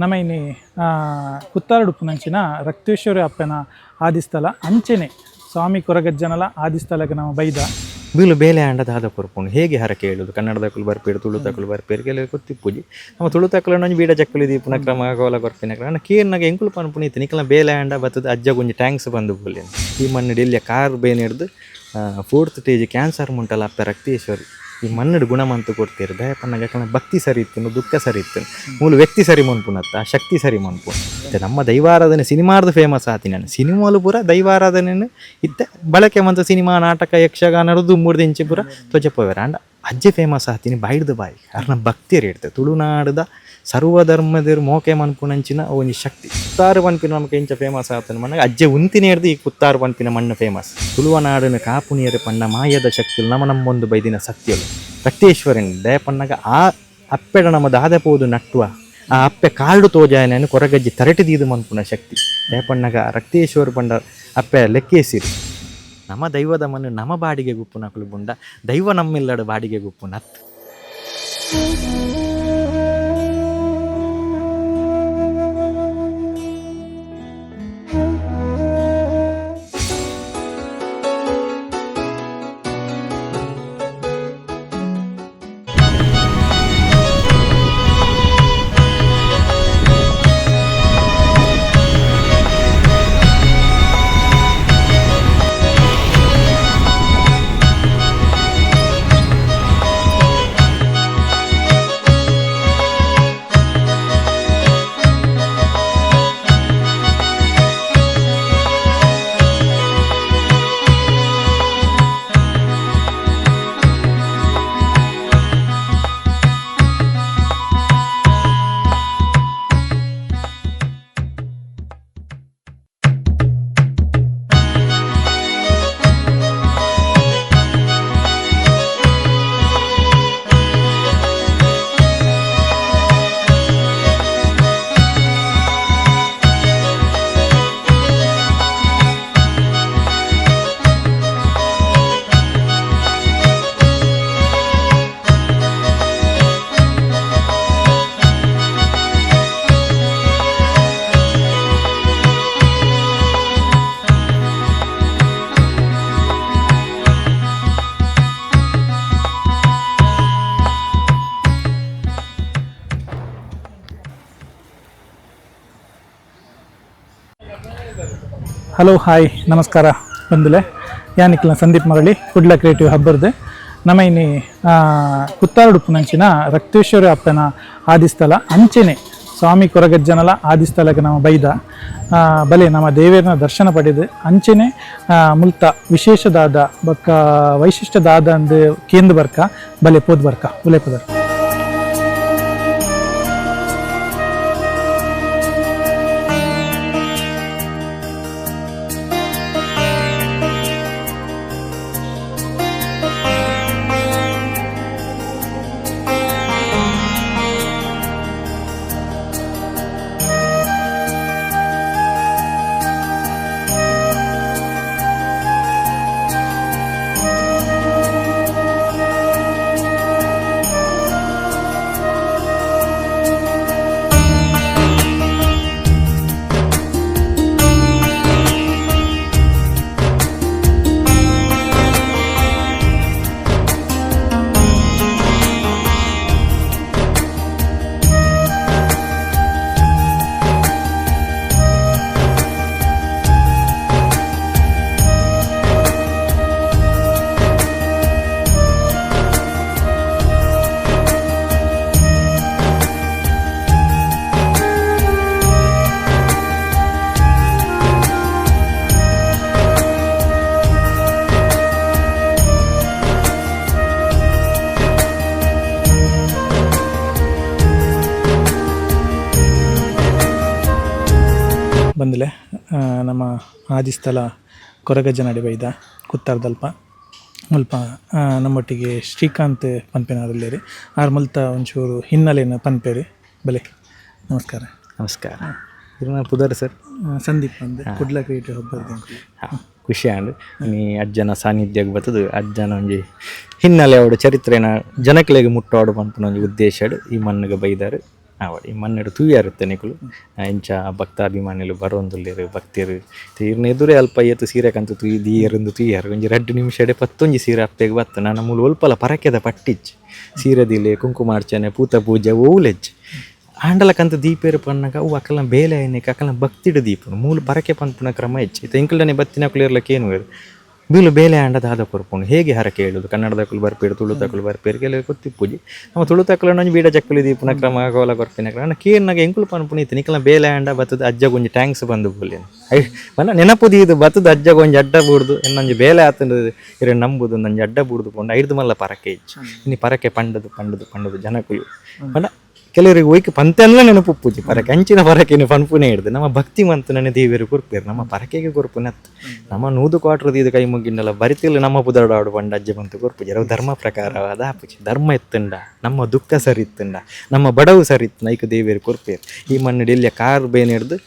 ನಮೈನಿ ಕುತ್ತಾರಡುಪ್ಪುನಂಚಿನ ರಕ್ತೇಶ್ವರಿ ಅಪ್ಪನ ಆದಿಸ್ಥಳ ಅಂಚೆನೆ ಸ್ವಾಮಿ ಕೊರಗಜ್ಜನಲ ಆದಿಸ್ಥಳಕ್ಕೆ ನಾವು ಬೈದ ಬೀಳು ಬೇಲೆ ಅಂಡ ದಾದ ಪುರ್ಪುಂಡು ಹೇಗೆ ಹರಕೆ ಹೇಳುದು ಕನ್ನಡದಕ್ಕಲು ಬರ್ಪೇರು ತುಳುತಕ್ಕಲು ಬರ್ಪೇರು ಕೆಲವು ಗೊತ್ತಿಪ್ಪುಜಿ ನಮ್ಮ ತುಳುತಕ್ಕಲು ನಂಜು ಬೀಡ ಚಕ್ಕಲು ದೀಪುನ ಕ್ರಮ ಗೋಲ ಬರ್ಪಿನ ಕ್ರಮ ಕೇರ್ನಾಗ ಎಂಕುಲು ಪನ್ಪುನಿ ಇತ್ತು ನಿಕ್ಕಲ ಬೇಲೆ ಅಂಡ ಬತ್ತದ ಅಜ್ಜ ಗುಂಜಿ ಟ್ಯಾಂಕ್ಸ್ ಬಂದು ಬೋಲಿ ಈ ಮಣ್ಣು ಇಲ್ಲಿಯ ಕಾರ್ ಬೇನೆ ಹಿಡ್ದು 4th ಸ್ಟೇಜ್ ಕ್ಯಾನ್ಸರ್ ಮುಂಟಲ್ಲ ಅಪ್ಪ ರಕ್ತೇಶ್ವರಿ ಈ ಮಣ್ಣು ಗುಣಮಂತು ಕೊಡ್ತೀರಿ ದಯಪನ್ನಾಗ ಭಕ್ತಿ ಸರಿ ಇತ್ತು ದುಃಖ ಸರಿ ಇತ್ತು ಮೂಲ ವ್ಯಕ್ತಿ ಸರಿ ಮನ್ಪುನತ್ತ ಶಕ್ತಿ ಸರಿ ಮನ್ಪು ಮತ್ತು ನಮ್ಮ ದೈವಾರಾಧನೆ ಸಿನಿಮಾರ್ದು ಫೇಮಸ್ ಆತಿ ನಾನು ಸಿನಿಮಾಲು ಪೂರ ದೈವಾರಾಧನೆ ಇತ್ತೆ ಬಳಕೆ ಮಂತ ಸಿನಿಮಾ ನಾಟಕ ಯಕ್ಷಗಾನ ನಡುದು 3 ಇಂಚು ಪೂರ ತ್ವಜಪ್ಪವೇರ ಅಂಡ ಅಜ್ಜೆ ಫೇಮಸ್ ಆತೀನಿ ಬಾಯಿಡ್ದು ಬಾಯಿ ಕಾರಣ ಭಕ್ತಿಯರು ಇರ್ತದೆ ತುಳುನಾಡದ ಸರ್ವಧರ್ಮದರು ಮೋಕೆ ಮನ್ಪುನಂಚಿನ ಒಂದು ಶಕ್ತಿ ಕುತ್ತಾರು ಪನ್ಪಿನ ನಮಗೆ ಇಂಚ ಫೇಮಸ್ ಆತನ ಮನೆಗೆ ಅಜ್ಜೆ ಉಂತಿನೇ ಹಿಡ್ದು ಈ ಕುತ್ತಾರು ಪನ್ಪಿನ ಮಣ್ಣು ಫೇಮಸ್ ತುಳುವ ನಾಡಿನ ಕಾಪುನಿಯರು ಪಣ್ಣ ಮಾಯದ ಶಕ್ತಿಗಳು ನಮ್ಮೊಂದು ಬೈದಿನ ಸತ್ಯಗಳು ರಕ್ತೇಶ್ವರನ್ ದಯಪನ್ನಾಗ ಆ ಅಪ್ಪೆಡ ನಮ್ಮ ದಾದಪೋದು ನಟ್ಟುವ ಆ ಅಪ್ಪೆ ಕಾಲ್ಡು ತೋಜಾಯನನ್ನು ಕೊರಗಜ್ಜಿ ತರಟಿದೀದು ಮನ್ಪುನ ಶಕ್ತಿ ದಯಪನ್ನಾಗ ರಕ್ತೇಶ್ವರ ಪಂಡ ಅಪ್ಪೆ ಲೆಕ್ಕೇಸಿರು ನಮ್ಮ ದೈವದ ಮಣ್ಣು ನಮ್ಮ ಬಾಡಿಗೆ ಗುಪ್ಪು ನಕಲು ಬುಂಡ ದೈವ ನಮ್ಮಿಲ್ಲಡ ಬಾಡಿಗೆ ಗುಪ್ಪು ನತ್ ಹಲೋ ಹಾಯ್ ನಮಸ್ಕಾರ ಬಂದುಲೆ ಯಾನಿಕ್ಲ ಸಂದೀಪ್ ಮರಳಿ ಕುಡ್ಲ ಕ್ರಿಯೇಟಿವ್ ಹಬ್ಬರ್ದೆ ನಮೈನಿ ಕುತ್ತಾರಡುಪ್ಪುನಂಚಿನ ರಕ್ತೇಶ್ವರಿ ಅಪ್ಪನ ಆದಿಸ್ಥಳ ಅಂಚೆನೆ ಸ್ವಾಮಿ ಕೊರಗಜ್ಜನಲ ಆದಿಸ್ಥಳಕ್ಕೆ ನಾವು ಬೈದ ಬಲೆ ನಮ್ಮ ದೇವರನ್ನ ದರ್ಶನ ಪಡೆದು ಅಂಚೆನೆ ಮುಲ್ತ ವಿಶೇಷದಾದ ಬಕ್ಕ ವೈಶಿಷ್ಟ್ಯದಾದ ಅಂದು ಕೇಂದ್ರ ಬರ್ಕ ಬಲೆ ಪೋದ್ ಬರ್ಕ ಉಲೆ ಪದರ್ ಬಂದಲೆ ನಮ್ಮ ಆದಿಸ್ಥಳ ಕೊರಗಜ್ಜನಡಿ ಬೈದ ಕುತ್ತಾರದಲ್ಪ ಮುಲ್ಪ ನಮ್ಮೊಟ್ಟಿಗೆ ಶ್ರೀಕಾಂತ್ ಪನ್ಪೆನಾರಲ್ಲೇರಿ ಆರು ಮುಲ್ತ ಒಂಚೂರು ಹಿನ್ನೆಲೆಯನ್ನು ಪನ್ಪೇರಿ ಬಲೆ ನಮಸ್ಕಾರ. ನಮಸ್ಕಾರ. ಪುದರ್ ಸರ್ ಸಂದೀಪ್ ಅಂದೆ ಕುಡ್ಲ ಕ್ರಿಯೇಟಿವ್ ಹಬ್ಬದ ಖುಷಿ ಅಂಡು ನೀ ಅಜ್ಜನ ಸಾನ್ನಿಧ್ಯಕ್ಕೆ ಬರ್ತದೆ ಅಜ್ಜನ ಒಂಜಿ ಹಿನ್ನೆಲೆ ಅವಡು ಚರಿತ್ರೆನ ಜನಕ್ಲೆಗೆ ಮುಟ್ಟೋಡು ಪಂಪನ ಒಂಜಿ ಉದ್ದೇಶ ಈ ಮಣ್ಣಿಗೆ ಬೈದಾರು ಆವಡ್ ಈ ಮನ್ನೆಡು ತೂಯಾರುತ್ತೆ ನಿಕುಲು ಇಂಚ ಭಕ್ತಾಭಿಮಾನಿಗಳು ಬರೋಂದುಲ್ಲೇರು ಭಕ್ತಿಯರು ತೀರ್ನ ಎದುರೇ ಅಲ್ಪ ಏತು ಸೀರೆ ಕಂತು ತುಯಿ ದೀಯರಂದು ತುಯ್ಯಾರು ಒಂಜಿ 2 ನಿಮಿಷ ಪತ್ತೊಂಜಿ ಸೀರೆ ಅಪ್ಪೆಗೆ ಬತ್ತ ನಾನು ಮೂಲು ಒಲ್ಪಲ ಪರಕೆದ ಪಟ್ಟಿಚ್ಚು ಸೀರೆದಿಲೆ ಕುಂಕುಮಾರ್ಚನೆ ಪೂತ ಪೂಜೆ ಓಲೆಜ್ಜಿ ಆಂಡಲಕಂತ ದೀಪೇರು ಪನ್ನಗ ಅವು ಅಕ್ಕಲ ಬೇಲೆ ಎಣ್ಣೆಗೆ ಅಕ್ಕಲ ಭಕ್ತಿಡು ದೀಪನು ಮೂಲು ಪರಕೆ ಪನ್ಪುನ ಕ್ರಮ ಹೆಚ್ಚು ಎಂಕಲ್ಡನೆ ಬತ್ತಿನ ಕುಳಿರ್ಲಕ್ಕೇನು ಬೇರು ಬೀಳು ಬೇಲೆ ಆಂಡ ದಾದ ಕೊರ್ಪುಂಡು ಹೇಗೆ ಹರಕೆ ಹೇಳುದು ಕನ್ನಡದಕ್ಕಲು ಬರ್ಪೇರು ತುಳುತಕ್ಕಲು ಬರ್ಪೇರು ಕೆಲವು ಗೊತ್ತಿಪ್ಪುಜಿ ನಮ್ಮ ತುಳುತಕ್ಕಲು ಬೀಡ ಜಕ್ಕಲು ದೀಪುನ ಕ್ರಮ ಗೋಲ ಕೊರ್ಪಿನ ಕ್ರಮ ನನ್ನ ಕೇರ್ನಾಗ ಎಂಕುಲು ಪನ್ಪುನ ಇತ್ತು ನಿಕಲ ಬೇಲೆ ಆಂಡ ಬತ್ತದ ಅಜ್ಜಗೊಂಜಿ ಟ್ಯಾಂಕ್ಸ್ ಬಂದು ಬೋಲಿ ಬನ್ನ ನೆನಪುದಿ ಇದು ಬತ್ತದ ಅಜ್ಜಗೊಂಜಿ ಅಡ್ಡ ಬೂಡ್ದು ನಂಜಿ ಬೇಲೆ ಆತಂದು ಇರ ನಂಬುದು ನಂಜಿ ಅಡ್ಡ ಬೂಡ್ದು ಕೊಂಡು ಐದು ಮಲ್ಲ ಪರಕೆ ಹೆಚ್ಚು ಇನ್ನು ಪರಕೆ ಪಂಡದು ಜನಕ್ಕೂ ಬನ್ನ ಕೆಲವರಿಗೆ ಒಯ್ಕೆ ಪಂತೆಲ್ಲ ನೆನಪು ಪೂಜೆ ಪರಕೆ ಅಂಚಿನ ಪರಕೆನು ಪನ್ಪುನೇ ಹಿಡ್ದು ನಮ್ಮ ಭಕ್ತಿ ಮಂತು ನನ್ನ ದೇವಿಯರು ಕೊರ್ಪೇರು ನಮ್ಮ ಪರಕೆಗೆ ಕೊರ್ಪುನತ್ತು ನಮ್ಮ ನೂದು ಕ್ವಾಟ್ರದ್ದು ಇದು ಕೈ ಮುಗಿಂಡಲ್ಲ ಬರಿತಿಲ್ಲ ನಮ್ಮ ಪುದರಾಡು ಬಂಡ ಅಜ್ಜೆ ಬಂತು ಕೊರ್ಪುಜಿ ಅವು ಧರ್ಮ ಪ್ರಕಾರವಾದ ಆಪುಜಿ ಧರ್ಮ ಎತ್ತಂಡ ನಮ್ಮ ದುಃಖ ಸರಿತ್ತಂಡ ನಮ್ಮ ಬಡವು ಸರಿತ್ತು ನೈಕ ದೇವಿಯರು ಕೊರ್ಪೇರು ಈ ಮಣ್ಣು ಇಲ್ಲಿಯ ಕಾರ್ ಬೇನೆ ಹಿಡ್ದು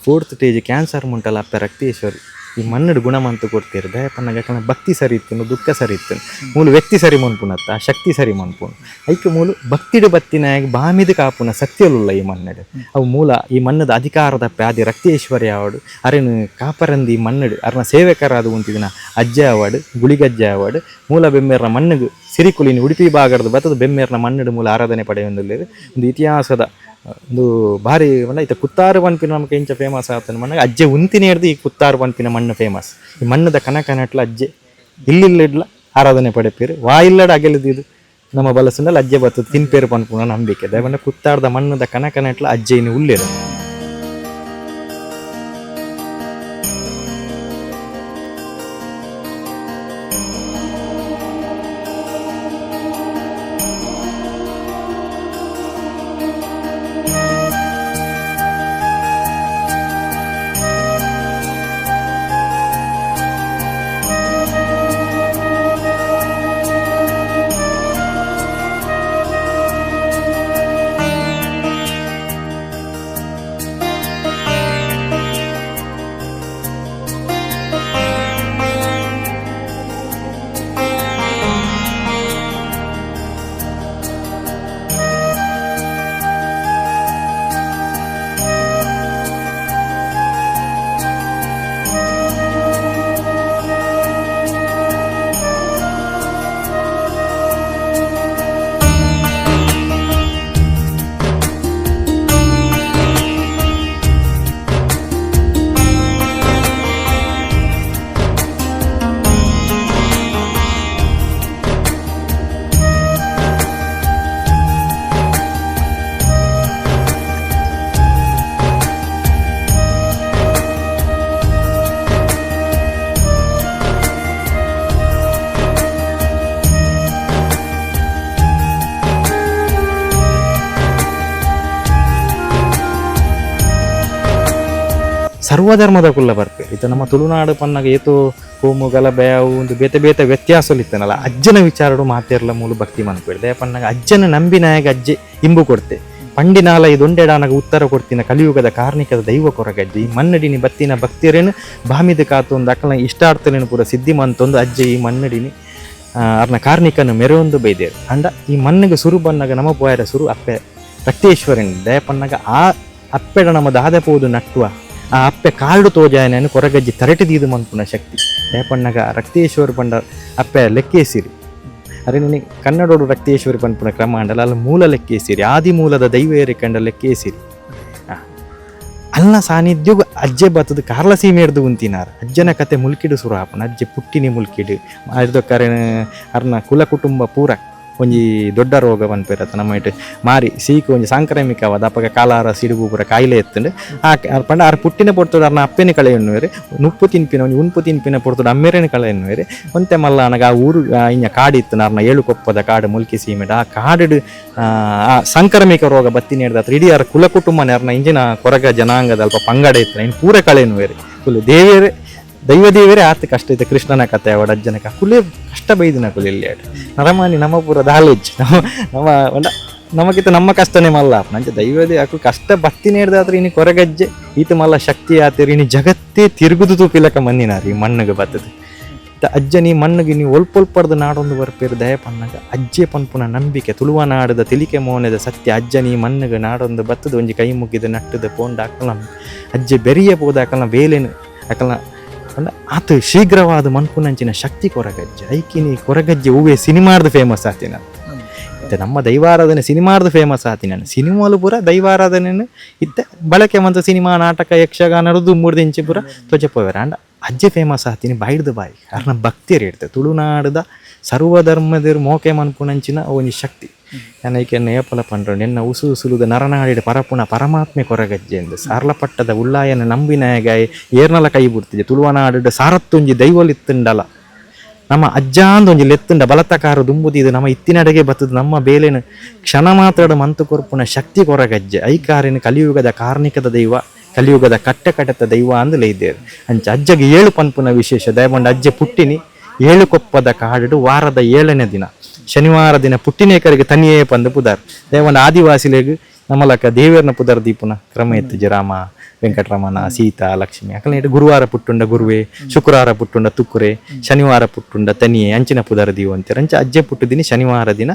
4th ಸ್ಟೇಜ್ ಕ್ಯಾನ್ಸರ್ ಮುಂಟಲ್ಲ ಅಪ್ಪ ರಕ್ತೇಶ್ವರಿ ಈ ಮಣ್ಣು ಗುಣಮಂತು ಕೊಡ್ತೀರು ದಯಪನ್ನಾಗ ಭಕ್ತಿ ಸರಿ ಇತ್ತು ದುಃಖ ಸರಿ ಇತ್ತು ಮೂಲು ವ್ಯಕ್ತಿ ಸರಿ ಮನ್ಪುನತ್ತ ಶಕ್ತಿ ಸರಿ ಮನ್ಪುನು ಐಕೆ ಮೂಲು ಭಕ್ತಿಡು ಬತ್ತಿನಾಗಿ ಬಾಮಿದು ಕಾಪುನ ಸತ್ಯಲುಲ್ಲ ಈ ಮಣ್ಣಡು ಅವು ಮೂಲ ಈ ಮಣ್ಣದ ಅಧಿಕಾರದ ಪ್ಯಾದಿ ರಕ್ತೇಶ್ವರಿ ಆವಡು ಅರೇನು ಕಾಪರಂದಿ ಈ ಮಣ್ಣಡು ಅರ್ನ ಸೇವಕರಾದ ಉಂತಿದಿನ ಅಜ್ಜೆ ಆವಾಡು ಗುಳಿಗಜ್ಜೆ ಆವಾಡು ಮೂಲ ಬೆಮ್ಮೇರ್ನ ಮಣ್ಣಿಗೆ ಸಿರಿಕುಲಿನಿ ಉಡುಪಿ ಭಾಗದ ಬತ್ತದ ಬೆಮ್ಮೇರ್ನ ಮಣ್ಣಡು ಮೂಲ ಆರಾಧನೆ ಪಡೆಯುವುದಲ್ಲಿ ಒಂದು ಇತಿಹಾಸದ ಒಂದು ಭಾರಿ ಮಣ್ಣ ಇತ್ತ ಕುತ್ತಾರು ಪನ್ಪಿನ ನಮಗೆ ಇಂಚ ಫೇಮಸ್ ಆಗ್ತಾನೆ ಮಣ್ಣಾಗ ಅಜ್ಜೆ ಉಂತಿನೇ ಹಿಡ್ದು ಈ ಕುತ್ತಾರು ಪನ್ಪಿನ ಮಣ್ಣು ಫೇಮಸ್ ಈ ಮಣ್ಣದ ಕನಕನಟ್ಲ ಅಜ್ಜೆ ಇಲ್ಲಿಲ್ಲ ಆರಾಧನೆ ಪಡೆಪೇರು ಇಲ್ಲಡ ಅಗೆಲದಿದು ನಮ್ಮ ಬಲಸಂದಲ್ಲಿ ಅಜ್ಜೆ ಬರ್ತದೆ ತಿನ್ಪೇರು ಪನ್ಪುನ ನಂಬಿಕೆ ದಯವಂಡ ಕುತ್ತಾರದ ಮಣ್ಣದ ಕನಕನಟ್ಲ ಅಜ್ಜೆ ಇನ್ನು ಉಳ್ಳೇರು ಸರ್ವಧರ್ಮದ ಕುಲ್ಲ ಬರ್ಪೇರು ಇದು ನಮ್ಮ ತುಳುನಾಡು ಪನ್ನಾಗ ಏತು ಕೋಮು ಗಲಭೆ ಅವು ಒಂದು ಬೇತೆ ಬೇತೆ ವ್ಯತ್ಯಾಸಲಿತ್ತನಲ್ಲ ಅಜ್ಜನ ವಿಚಾರಡು ಮಾತೇರ್ಲ ಮೂಲ ಭಕ್ತಿ ಮನ್ಪೇರು ದಯ ಪನ್ನಾಗ ಅಜ್ಜನ ನಂಬಿನಾಯಾಗ ಅಜ್ಜೆ ಇಂಬು ಕೊಡ್ತೆ ಪಂಡಿನಾಲ ಇದೊಂಡೆಡಾನಾಗ ಉತ್ತರ ಕೊಡ್ತಿನ ಕಲಿಯುಗದ ಕಾರ್ಣಿಕದ ದೈವ ಕೊರಗಜ್ಜೆ ಈ ಮನ್ನಡಿನಿ ಬತ್ತಿನ ಭಕ್ತಿಯರೇನು ಬಾಮಿದ ಕಾತು ಒಂದು ಅಕ್ಕಲ ಇಷ್ಟಾರ್ಥಲೇನು ಪೂರ ಸಿದ್ಧಿ ಮಂತೊಂದು ಅಜ್ಜೆ ಈ ಮನ್ನಡಿನಿ ಅರ್ನ ಕಾರ್ಣಿಕನು ಮೆರೆಯೊಂದು ಬೈದೇರು ಅಂಡ ಈ ಮಣ್ಣಿಗೆ ಸುರು ಬನ್ನಾಗ ನಮ್ಮ ಪೋಯರ ಸುರು ಅಪ್ಪೆ ರಕ್ತೇಶ್ವರನ್ ದಯ ಪನ್ನಾಗ ಆ ಅಪ್ಪೆಡ ನಮ್ಮ ದಾದ ಪೋದು ನಟ್ಟುವ ಆ ಅಪ್ಪೆ ಕಾಡು ತೋಜಾಯನನ್ನು ಕೊರಗಜ್ಜಿ ತರಟಿದೀದು ಮನ್ಪುನ ಶಕ್ತಿ ದಯಪಣ್ಣಗ ರಕ್ತೇಶ್ವರಿ ಪಂಡ ಅಪ್ಪೆ ಲೆಕ್ಕೇಸಿರಿ ಅರೆ ನಿನಗೆ ಕನ್ನಡೋಡು ರಕ್ತೇಶ್ವರಿ ಪನ್ಪುನ ಕ್ರಮ ಅಂಡಲ್ಲ ಅಲ್ಲಿ ಮೂಲ ಲೆಕ್ಕೇಸಿರಿ ಆದಿ ಮೂಲದ ದೈವೇರಿ ಕಂಡ ಲೆಕ್ಕೇಸಿರಿ ಅಲ್ಲ ಸಾನ್ನಿಧ್ಯ ಅಜ್ಜೆ ಬತ್ತದ ಕಾರ್ಲ ಸೀಮೆ ಹಿಡ್ದು ಉಂತಿನಾರ ಅಜ್ಜನ ಕತೆ ಮುಲ್ಕಿಡು ಸುರಾಪನ ಅಜ್ಜೆ ಪುಟ್ಟಿನಿ ಮುಲ್ಕಿಡು ಕರೆ ಅರ್ನ ಕುಲ ಕುಟುಂಬ ಪೂರ ಒಂಜಿ ದೊಡ್ಡ ರೋಗ ಪನ್ಪೇರತ್ತ ನಮ್ಮ ಇಟ್ಟು ಮಾರಿ ಸೀಕು ಒಂಜಿ ಸಾಂಕ್ರಾಮಿಕವಾದ ಅಪ್ಪಗ ಕಾಲಾರ ಸಿಡುಬು ಪೂರ ಕಾಯಿಲೆ ಎತ್ತಂಡು ಪಂಡ ಆರು ಪುಟ್ಟಿನ ಪೊರ್ತೋಡು ಅರ್ನ ಅಪ್ಪೆನ ಕಳೆ ಎನ್ನುವೇರೆ ನುಪ್ಪು ತಿನ್ಪಿನ ಒಂಜಿ ಉನ್ಪು ತಿನ್ಪಿನ ಪೊರ್ತೋಡು ಅಮ್ಮೆರೇನ ಕಳೆ ಎನ್ನುವೇರೆ ಒಂತೆ ಮಲ್ಲ ನನಗೆ ಆ ಊರು ಇನ್ನ ಕಾಡಿತ್ತು ಅರ್ನ 7 ಕೊಪ್ಪದ ಕಾಡು ಮುಲ್ಕಿ ಸೀಮೆಡ್ ಆ ಕಾಡು ಆ ಸಾಂಕ್ರಾಮಿಕ ರೋಗ ಬತ್ತಿನ ಹಿಡ್ದ ಇಡೀ ಅರ ಕುಲ ಕುಟುಂಬನೇ ಅರ್ನ ಇಂಜಿನ ಕೊರಗ ಜನಾಂಗದ ಅಲ್ಪ ಪಂಗಡ ಇತ್ತು ಇನ್ನು ಪೂರ ಕಳೆ ಎನ್ನುವೇರೆ ಫುಲ್ ದೇವೇರೆ ದೈವ ದೇವರೇ ಆತ ಕಷ್ಟ ಐತೆ ಕೃಷ್ಣನ ಕತೆ ಅವಡ ಅಜ್ಜನಕ ಕುಲೆ ಕಷ್ಟ ಬೈದಿನ ಕುಲೆ ಇಲ್ಲಿ ನರಮಾನಿ ನಮ್ಮ ಪೂರ ದಾಲೇಜ್ ನಮ್ಮ ನಮಗಿಂತ ನಮ್ಮ ಕಷ್ಟನೇ ಮಲ್ಲ ನಂಚೆ ದೈವದೇ ಹಾಕು ಕಷ್ಟ ಬತ್ತಿನ ಹಿಡ್ದಾದ್ರೆ ಇನ್ನು ಕೊರಗಜ್ಜೆ ಈತ ಮಲ್ಲ ಶಕ್ತಿ ಆತಿರಿ ಇನ್ನು ಜಗತ್ತೇ ತಿರುಗುದು ತೂಪಿಲಕ ಮಂದಿನಾರಿ ಈ ಮಣ್ಣಿಗೆ ಬರ್ತದೆ ಅಜ್ಜನಿ ಮಣ್ಣಿಗೆ ನೀವು ಒಲ್ಪೊಲ್ಪಡ್ದು ನಾಡೊಂದು ಬರ್ಪೇರು ದಯ ಪನ್ನಗ ಅಜ್ಜೆ ಪನ್ಪುನ ನಂಬಿಕೆ ತುಳುವ ನಾಡದ ತಿಲಿಕೆ ಮೋನೆದ ಸತ್ಯ ಅಜ್ಜನಿ ಮಣ್ಣಿಗೆ ನಾಡೊಂದು ಬತ್ತದ ಒಂಜಿ ಕೈ ಮುಗಿದ ನಟ್ಟದ ಪೋಂಡ ಅಕ್ಕಲ ಅಜ್ಜೆ ಬೆರಿಯ ಬೋದ ಅಕ್ಕಲ ಬೇಲೆನು ಅಕ್ಕಲ ಆತ ಶೀಘ್ರವಾದ ಮನ್ಪುನಂಚಿನ ಶಕ್ತಿ ಕೊರಗಜ್ಜೆ ಐಕಿನಿ ಕೊರಗಜ್ಜೆ ಹೂವೇ ಸಿನಿಮಾರ್ದು ಫೇಮಸ್ ಆತಿ ನಾನು ಇತ್ತೆ ನಮ್ಮ ದೈವಾರಾಧನೆ ಸಿನಿಮಾರ್ದು ಫೇಮಸ್ ಆತಿ ನಾನು ಸಿನಿಮಾಲು ಪೂರ ದೈವಾರಾಧನೆ ಇತ್ತೆ ಬಳಕೆ ಮಂತ ಸಿನಿಮಾ ನಾಟಕ ಯಕ್ಷಗಾನದು 3 ಇಂಚು ಪೂರ ತ್ವಜಪೋವೇರ ಅಂಡ ಅಜ್ಜೆ ಫೇಮಸ್ ಆತೀನಿ ಬಾಯ್ದು ಬಾಯಿ ಅರ್ನ ಭಕ್ತಿಯರು ಇರ್ತದೆ ತುಳುನಾಡದ ಸರ್ವಧರ್ಮದಿರು ಮೋಕೆ ಮನ್ಪುನಂಚಿನ ಒಂಜಿ ಶಕ್ತಿ ನನಗೆ ಏಪಲ ಪಂಡ್ರು ಎನ್ನ ಉಸುಲುದ ನರನಾಡಿದ ಪರಪುಣ ಪರಮಾತ್ಮೆ ಕೊರಗಜ್ಜೆ ಎಂದು ಸಾರ್ಲಪಟ್ಟದ ಉಳ್ಳಾಯನ ನಂಬಿನಾಗ ಏರ್ನಲ ಕೈ ಬಿಡ್ತಿದ್ದೆ ತುಳುವನಾಡಿದ ಸಾರತ್ತೊಂಜಿ ದೈವಲಿತ್ತುಂಡಲ ನಮ್ಮ ಅಜ್ಜ ಅಂದ ಒಂಜಿ ಲೆತ್ತುಂಡ ಬಲತಕಾರ ದುಂಬುದಿದು ನಮ್ಮ ಇತ್ತಿನಡೆಗೆ ಬತ್ತದ ನಮ್ಮ ಬೇಲೆನು ಕ್ಷಣ ಮಾತ್ರದ ಮಂತು ಕೊರ್ಪುನ ಶಕ್ತಿ ಕೊರಗಜ್ಜೆ ಐಕಾರಿನ ಕಲಿಯುಗದ ಕಾರ್ಣಿಕದ ದೈವ ಕಲಿಯುಗದ ಕಟ್ಟೆಕಟ್ಟದ ದೈವ ಅಂದಲೇ ಇದ್ದೇವೆ ಅಂಚ ಅಜ್ಜಗೆ 7 ಪನ್ಪುನ ವಿಶೇಷ ದಯಬಂಡ ಅಜ್ಜೆ ಪುಟ್ಟಿನಿ 7 ಕೊಪ್ಪದ ಕಾಡು ವಾರದ 7ನೇ ದಿನ ಶನಿವಾರ ದಿನ ಪುಟ್ಟಿನೇಕರಿಗೆ ತನಿಯೇ ಪಂದು ಪುದಾರ್ ದಯಬಂಡ ಆದಿವಾಸಿಲೆಗ್ ನಮ್ಮಲಕ ದೇವೇರ್ನ ಪುದರ್ ದೀಪುನ ಕ್ರಮ ಎತ್ತು ರಾಮ ವೆಂಕಟರಮಣ ಸೀತಾ ಲಕ್ಷ್ಮಿ ಅಕಲ್ನ ಗುರುವಾರ ಪುಟ್ಟುಂಡ ಗುರುವೆ ಶುಕ್ರವಾರ ಪುಟ್ಟುಂಡ ತುಕ್ಕುರೆ ಶನಿವಾರ ಪುಟ್ಟುಂಡ ತನಿಯೇ ಅಂಚಿನ ಪುದರ್ ದೀವು ಅಂತಾರೆ ಅಂಚ ಅಜ್ಜೆ ಪುಟ್ಟು ದಿನ ಶನಿವಾರ ದಿನ